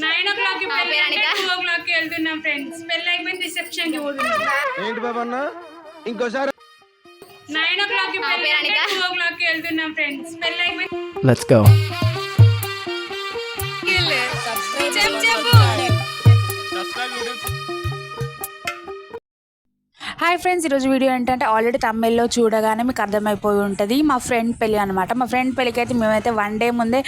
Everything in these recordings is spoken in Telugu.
9 o'clock పెళ్లి 2 o'clock వెళ్తున్నాం ఫ్రెండ్స్. పెళ్లి అయిపోయింది, రిసెప్షన్ కి పోతున్నాం. ఏంటి బాబన్న ఇంకోసారి 9 o'clock పెళ్లి 2 o'clock వెళ్తున్నాం ఫ్రెండ్స్. పెళ్లి అయిపోయింది. Let's go. హాయ్ ఫ్రెండ్స్, ఈరోజు వీడియో ఏంటంటే ఆల్రెడీ తమిళ్లో చూడగానే మీకు అర్థమైపోయి ఉంటుంది. మా ఫ్రెండ్ పెళ్ళి అనమాట. మా ఫ్రెండ్ పెళ్ళికి అయితే మేమైతే 1 day ముందే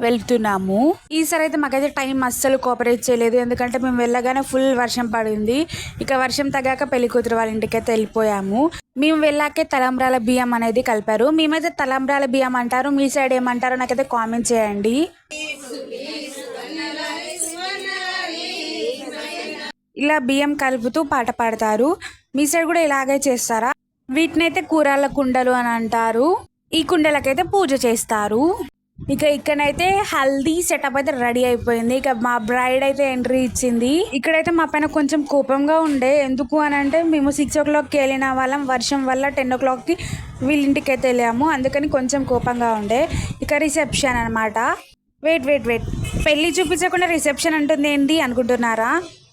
వెళ్తున్నాము. ఈసారి అయితే మాకైతే టైం అస్సలు కోఆపరేట్ చేయలేదు, ఎందుకంటే మేము వెళ్ళగానే ఫుల్ వర్షం పడింది. ఇక వర్షం తగ్గాక పెళ్లి కూతురు వాళ్ళ ఇంటికి అయితే వెళ్ళిపోయాము. మేము వెళ్ళాకే తలంబ్రాల బియ్యం అనేది కలిపారు. మేమైతే తలంబ్రాల బియ్యం అంటారు, మీ సైడ్ ఏమంటారో నాకైతే కామెంట్ చేయండి. ఇలా బియ్యం కలుపుతూ పాట పాడతారు. మీ సైడ్ కూడా ఇలాగే చేస్తారా? వీటినైతే కూరల కుండలు అని అంటారు. ఈ కుండలకైతే పూజ చేస్తారు. ఇక ఇక్కడైతే హల్దీ సెటప్ అయితే రెడీ అయిపోయింది. ఇక మా బ్రైడ్ అయితే ఎంట్రీ ఇచ్చింది. ఇక్కడైతే మా పైన కొంచెం కోపంగా ఉండే, ఎందుకు అని అంటే మేము 6 o'clockకి వెళ్ళిన వాళ్ళం, వర్షం వల్ల 10 o'clockకి వీళ్ళింటికి అయితే వెళ్ళాము, అందుకని కొంచెం కోపంగా ఉండే. ఇక రిసెప్షన్ అనమాట. వెయిట్ పెళ్ళి చూపించకుండా రిసెప్షన్ అంటుంది ఏంటి అనుకుంటున్నారా?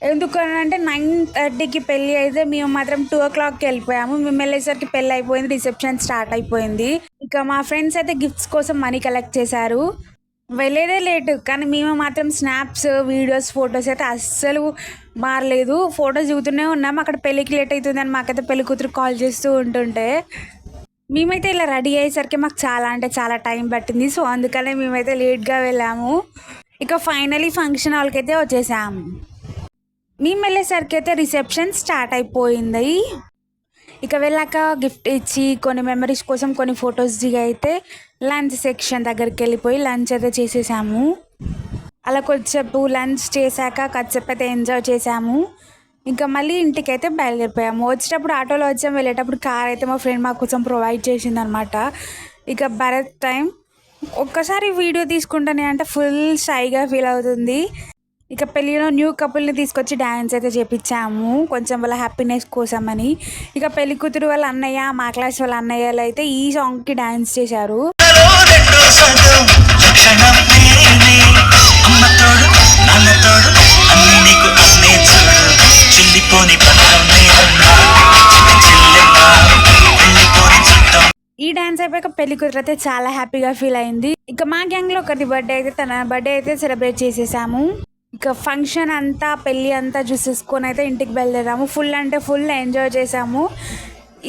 ఎందుకు అని అంటే 9:30కి పెళ్ళి అయితే మేము మాత్రం 2 o'clockకి వెళ్ళిపోయాము. మేము వెళ్ళేసరికి పెళ్ళి అయిపోయింది, రిసెప్షన్ స్టార్ట్ అయిపోయింది. ఇక మా ఫ్రెండ్స్ అయితే గిఫ్ట్స్ కోసం మనీ కలెక్ట్ చేశారు. వెళ్ళేదే లేటు, కానీ మేము మాత్రం స్నాప్స్, వీడియోస్, ఫొటోస్ అయితే అస్సలు మారలేదు. ఫొటోస్ దిగుతూనే ఉన్నాము. అక్కడ పెళ్ళికి లేట్ అవుతుందని మాకైతే పెళ్లి కూతురు కాల్ చేస్తూ ఉంటుంటే మేమైతే ఇలా రెడీ అయ్యేసరికి మాకు చాలా అంటే చాలా టైం పట్టింది. సో అందుకనే మేమైతే లేట్గా వెళ్ళాము. ఇక ఫైనలీ ఫంక్షన్ హాల్కి అయితే వచ్చేసాము. మేము వెళ్ళేసరికి అయితే రిసెప్షన్ స్టార్ట్ అయిపోయింది. ఇక వెళ్ళాక గిఫ్ట్ ఇచ్చి కొన్ని మెమరీస్ కోసం కొన్ని ఫొటోస్ దిగి అయితే లంచ్ సెక్షన్ దగ్గరికి వెళ్ళిపోయి లంచ్ అయితే చేసేసాము. అలా కొద్దిసేపు లంచ్ చేశాక కొద్దిసేపు అయితే ఎంజాయ్ చేసాము. ఇంకా మళ్ళీ ఇంటికి అయితే బయలుదేరిపోయాము. వచ్చేటప్పుడు ఆటోలో వచ్చాము, వెళ్ళేటప్పుడు కార్ అయితే మా ఫ్రెండ్ మా కోసం ప్రొవైడ్ చేసిందనమాట. ఇక భరత్ టైం ఒక్కసారి వీడియో తీసుకుంటానే అంటే ఫుల్ షైగా ఫీల్ అవుతుంది. ఇక పెళ్ళిలో న్యూ కపుల్ని తీసుకొచ్చి డ్యాన్స్ అయితే చేపించాము, కొంచెం వాళ్ళ హ్యాపీనెస్ కోసం అని. ఇక పెళ్లి కూతురు వాళ్ళ అన్నయ్య, మా క్లాస్ వాళ్ళ అన్నయ్యలు అయితే ఈ సాంగ్కి డ్యాన్స్ చేశారు. ఈ డాన్స్ అయిపోయాక పెళ్లి కూతురు అయితే చాలా హ్యాపీగా ఫీల్ అయింది. ఇక మా గ్యాంగ్ లో ఒకటి బర్త్డే అయితే తన బర్త్డే అయితే సెలబ్రేట్ చేసేసాము. ఇక ఫంక్షన్ అంతా పెళ్ళి అంతా చూసేసుకొని అయితే ఇంటికి బయలుదేరాము. ఫుల్ అంటే ఫుల్ ఎంజాయ్ చేసాము.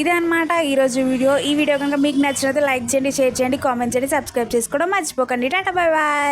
ఇదే అనమాట ఈరోజు వీడియో. ఈ వీడియో కనుక మీకు నచ్చినట్లయితే లైక్ చేయండి, షేర్ చేయండి, కామెంట్ చేయండి, సబ్స్క్రైబ్ చేసుకోవడం మర్చిపోకండి. Tata, bye bye.